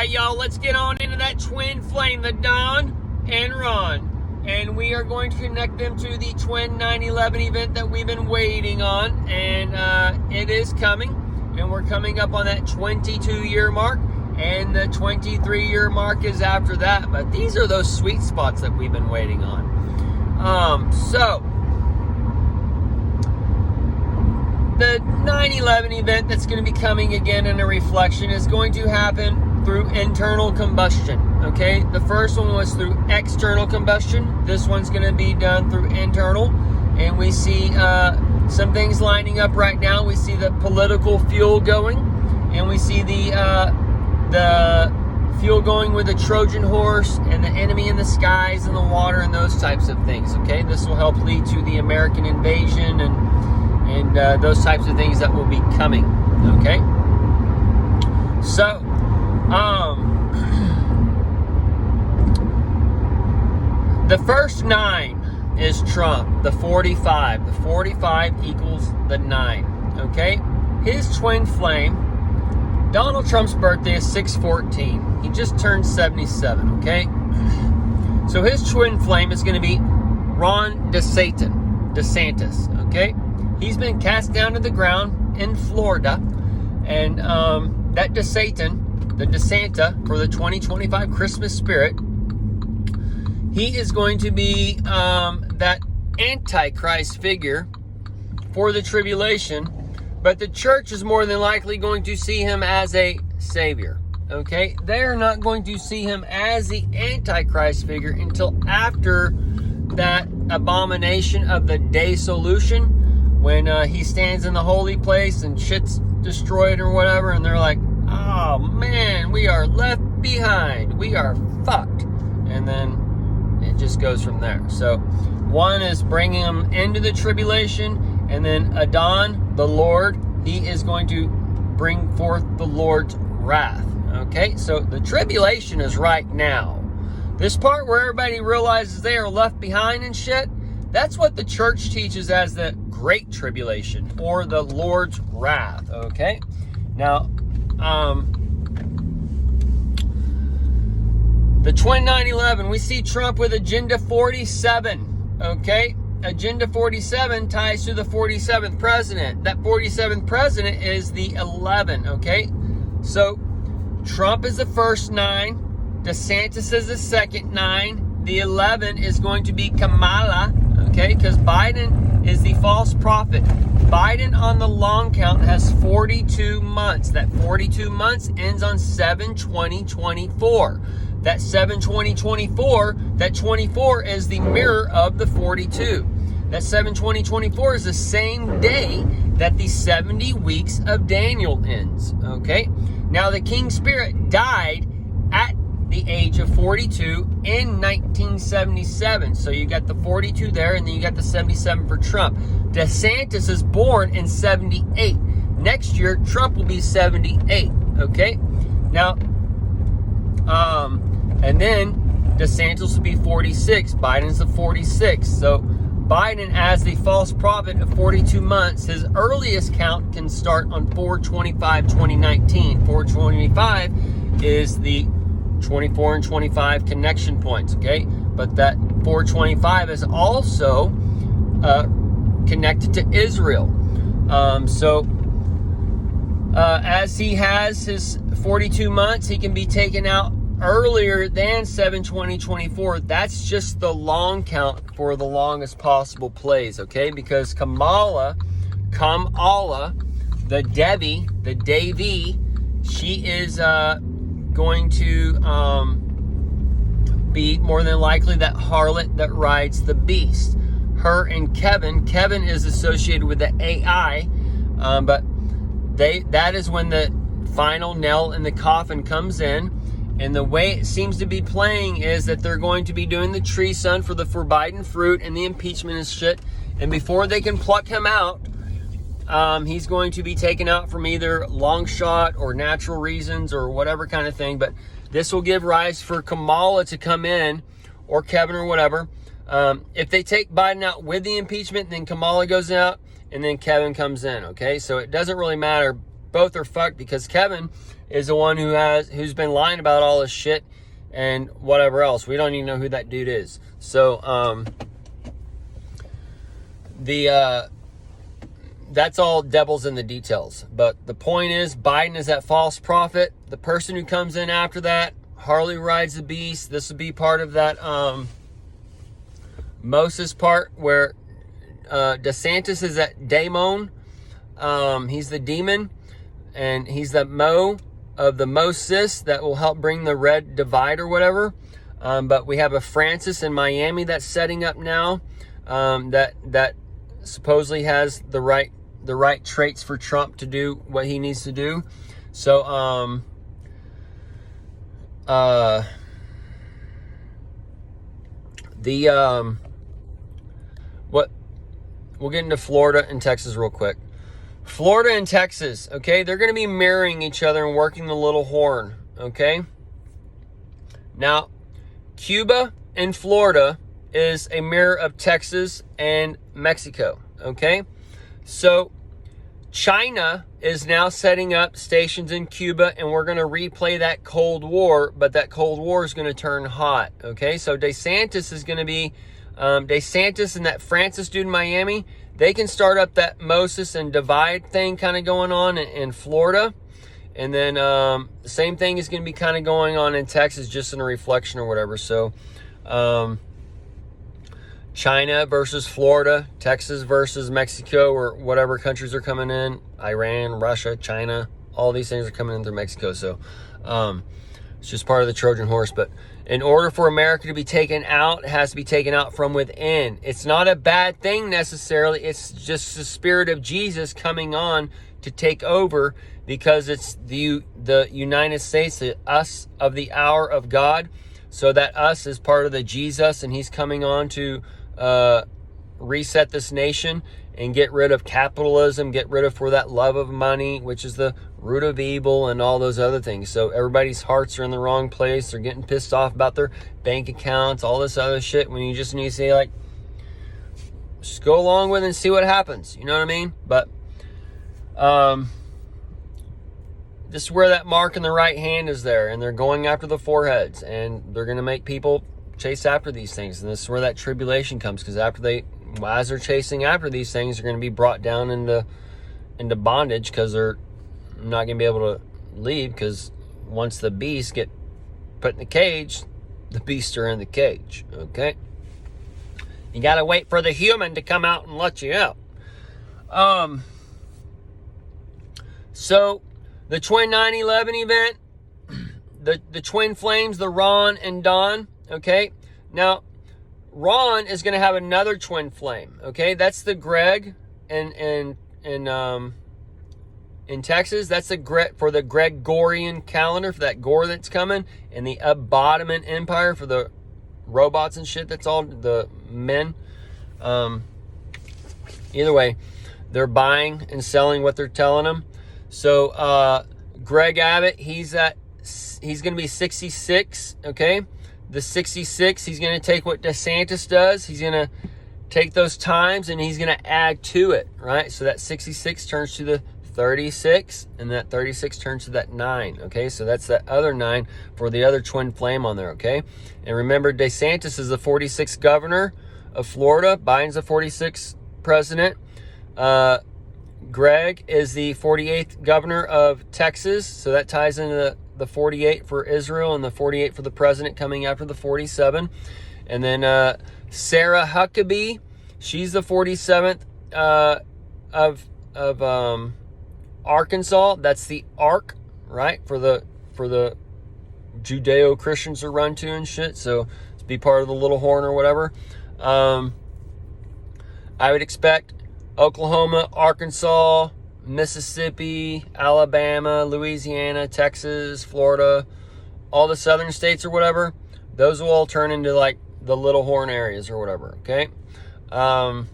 right, y'all, let's get on into that twin flame, the Don and Ron. And we are going to connect them to the twin 9/11 event that we've been waiting on. And it is coming. And we're coming up on that 22-year mark. And the 23-year mark is after that. But these are those sweet spots that we've been waiting on. The 9/11 event that's going to be coming again in a reflection is going to happen through internal combustion, okay? The first one was through external combustion. This one's going to be done through internal. And we see some things lining up right now. We see the political fuel going. And we see the fuel going with the Trojan horse and the enemy in the skies and the water and those types of things, okay? This will help lead to the American invasion and those types of things that will be coming, okay? So, the first 9 is Trump, the 45. The 45 equals the 9, okay? His twin flame, Donald Trump's birthday is 6/14. He just turned 77, okay? So his twin flame is going to be Ron DeSantis, okay? He's been cast down to the ground in Florida, and that DeSanta for the 2025 Christmas spirit, he is going to be that Antichrist figure for the tribulation, but the church is more than likely going to see him as a savior, okay? They are not going to see him as the Antichrist figure until after that abomination of the day solution, when he stands in the holy place and shit's destroyed or whatever, and they're like, oh man, we are left behind. We are fucked. And then it just goes from there. So one is bringing them into the tribulation, and then Adon, the Lord, he is going to bring forth the Lord's wrath. Okay, so the tribulation is right now. This part where everybody realizes they are left behind and shit, that's what the church teaches as the Great Tribulation or the Lord's wrath, okay? Now, the twin 9/11, we see Trump with Agenda 47, okay? Agenda 47 ties to the 47th president. That 47th president is the 11, okay? So, Trump is the first 9. DeSantis is the second 9. The 11 is going to be Kamala, okay? Because Biden is the false prophet. Biden on the long count has 42 months. That 42 months ends on 7/20/24. That 7/20/24, that 24 is the mirror of the 42. That 7/20/24 is the same day that the 70 weeks of Daniel ends, okay? Now, the King Spirit died at the age of 42 in 1977. So you got the 42 there, and then you got the 77 for Trump. DeSantis is born in 78. Next year, Trump will be 78, okay? Now, and then DeSantis will be 46. Biden's the 46. So Biden, as the false prophet of 42 months, his earliest count can start on 4/25/2019. 4/25 is the 24 and 25 connection points, okay? But that 4/25 is also connected to Israel. As he has his 42 months, he can be taken out earlier than 7/20/24. That's just the long count for the longest possible plays, okay? Because Kamala, the Devi, she is going to be more than likely that harlot that rides the beast. Her and Kevin is associated with the AI, but that is when the final nail in the coffin comes in. And the way it seems to be playing is that they're going to be doing the tree sun for the forbidden fruit and the impeachment and shit. And before they can pluck him out, he's going to be taken out from either long shot or natural reasons or whatever kind of thing. But this will give rise for Kamala to come in, or Kevin or whatever. If they take Biden out with the impeachment, then Kamala goes out and then Kevin comes in, okay? So it doesn't really matter. Both are fucked because Kevin is the one who's been lying about all this shit and whatever else. We don't even know who that dude is. So that's all devils in the details. But the point is, Biden is that false prophet. The person who comes in after that, Harley rides the beast. This will be part of that Moses part where DeSantis is that daemon. He's the demon, and he's the Mo of the Moses that will help bring the red divide or whatever. But we have a Francis in Miami that's setting up now, that supposedly has the right traits for Trump to do what he needs to do. So we'll get into Florida and Texas real quick. Florida and Texas, okay, they're going to be marrying each other and working the little horn, okay? Now, Cuba and Florida is a mirror of Texas and Mexico, okay? So, China is now setting up stations in Cuba, and we're going to replay that Cold War, but that Cold War is going to turn hot, okay? So, DeSantis is going to be, DeSantis and that Francis dude in Miami, they can start up that Moses and divide thing kind of going on in Florida. And then the same thing is going to be kind of going on in Texas, just in a reflection or whatever. So China versus Florida, Texas versus Mexico, or whatever countries are coming in. Iran, Russia, China, all these things are coming in through Mexico. So it's just part of the Trojan horse. But in order for America to be taken out, it has to be taken out from within. It's not a bad thing necessarily. It's just the Spirit of Jesus coming on to take over, because it's the United States, the us of the hour of God. So that us is part of the Jesus, and he's coming on to reset this nation and get rid of capitalism, get rid of for that love of money, which is the root of evil, and all those other things. So everybody's hearts are in the wrong place. They're getting pissed off about their bank accounts, all this other shit, when you just need to say, like, just go along with it and see what happens. You know what I mean? But this is where that mark in the right hand is there, and they're going after the foreheads, and they're going to make people chase after these things. And this is where that tribulation comes, because as they're chasing after these things, they're going to be brought down into bondage, because they're not going to be able to leave, because once the beasts get put in the cage, the beasts are in the cage, okay? You got to wait for the human to come out and let you out. So, the twin 9/11 event, the twin flames, the Ron and Don, okay? Now, Ron is going to have another twin flame, okay? That's the Greg in Texas. That's for the Gregorian calendar, for that gore that's coming, and the Abodiment Empire for the robots and shit. That's all the men. Either way, they're buying and selling what they're telling them. So Greg Abbott, he's going to be 66, okay? The 66, he's going to take what DeSantis does. He's going to take those times and he's going to add to it, right? So that 66 turns to the 36, and that 36 turns to that 9, okay? So that's that other 9 for the other twin flame on there, okay? And remember, DeSantis is the 46th governor of Florida. Biden's the 46th president. Greg is the 48th governor of Texas, so that ties into the 48 for Israel and the 48 for the president coming after the 47. And then Sarah Huckabee, she's the 47th of Arkansas. That's the Ark, right? For the Judeo-Christians to run to and shit. So to be part of the little horn or whatever. I would expect Oklahoma, Arkansas, Mississippi, Alabama, Louisiana, Texas, Florida, all the southern states or whatever, those will all turn into like the little horn areas or whatever, okay? But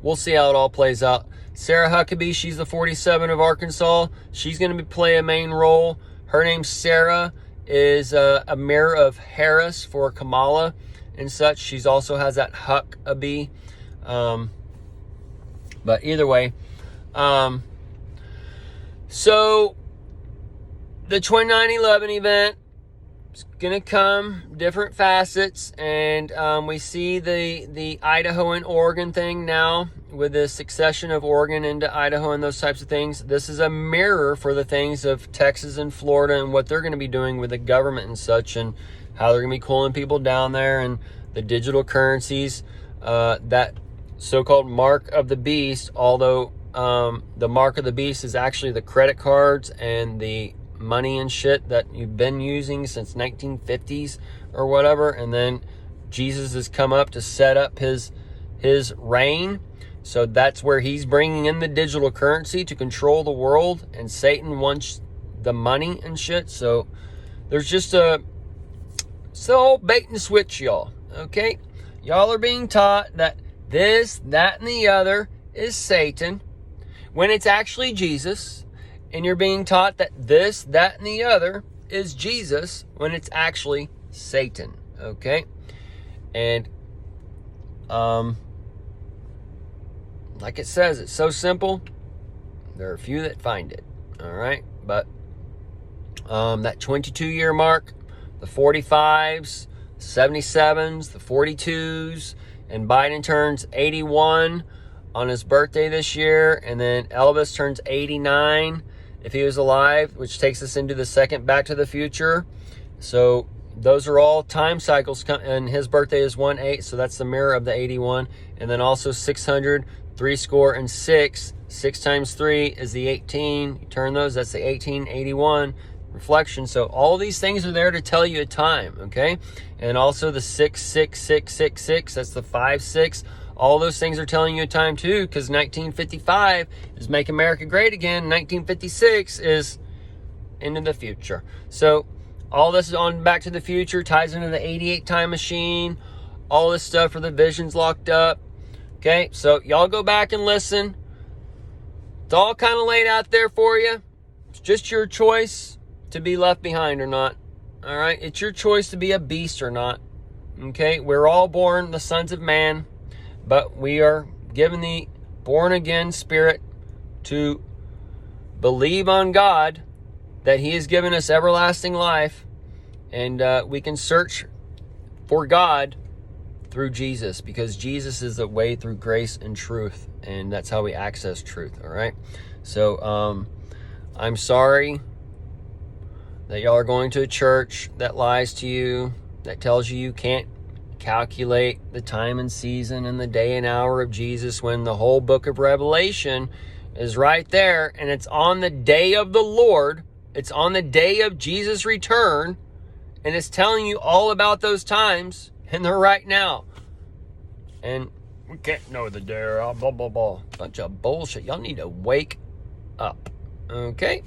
we'll see how it all plays out. Sarah Huckabee, she's the 47 of Arkansas. She's going to play a main role. Her name's Sarah, is a mirror of Harris for Kamala and such. She's also has that Huckabee. But either way, so The 2911 event is going to come, different facets, and we see the Idaho and Oregon thing now with the succession of Oregon into Idaho and those types of things. This is a mirror for the things of Texas and Florida and what they're going to be doing with the government and such, and how they're going to be cooling people down there, and the digital currencies, that so-called mark of the beast, although the mark of the beast is actually the credit cards and the money and shit that you've been using since 1950s or whatever, and then Jesus has come up to set up his reign. So that's where he's bringing in the digital currency to control the world, and Satan wants the money and shit. So there's just it's the whole bait and switch, y'all. Okay, y'all are being taught that this, that, and the other is Satan when it's actually Jesus. And you're being taught that this, that, and the other is Jesus when it's actually Satan. Okay? And, like it says, it's so simple. There are a few that find it. All right? But, that 22-year mark, the 45s, 77s, the 42s, and Biden turns 81 on his birthday this year, and then Elvis turns 89 if he was alive, which takes us into the second Back to the Future. So those are all time cycles, and his birthday is 1/8, so that's the mirror of the 81. And then also 600, 6. 6 times 3 is the 18. You turn those, that's the 1881 reflection. So all these things are there to tell you a time, okay? And also the 66666, that's the 5-6. All those things are telling you a time too, because 1955 is Make America Great Again. 1956 is into the future. So all this is on Back to the Future, ties into the 88 time machine, all this stuff for the visions locked up. Okay, so y'all go back and listen. It's all kind of laid out there for you. It's just your choice to be left behind or not. All right, it's your choice to be a beast or not. Okay, we're all born the sons of man, but we are given the born again spirit to believe on God, that he has given us everlasting life, and we can search for God through Jesus, because Jesus is the way through grace and truth, and that's how we access truth. All right, so I'm sorry that y'all are going to a church that lies to you, that tells you you can't calculate the time and season and the day and hour of Jesus, when the whole book of Revelation is right there, and it's on the day of the Lord. It's on the day of Jesus' return, and it's telling you all about those times, and they're right now. And we can't know the day, blah, blah, blah. Bunch of bullshit. Y'all need to wake up. Okay?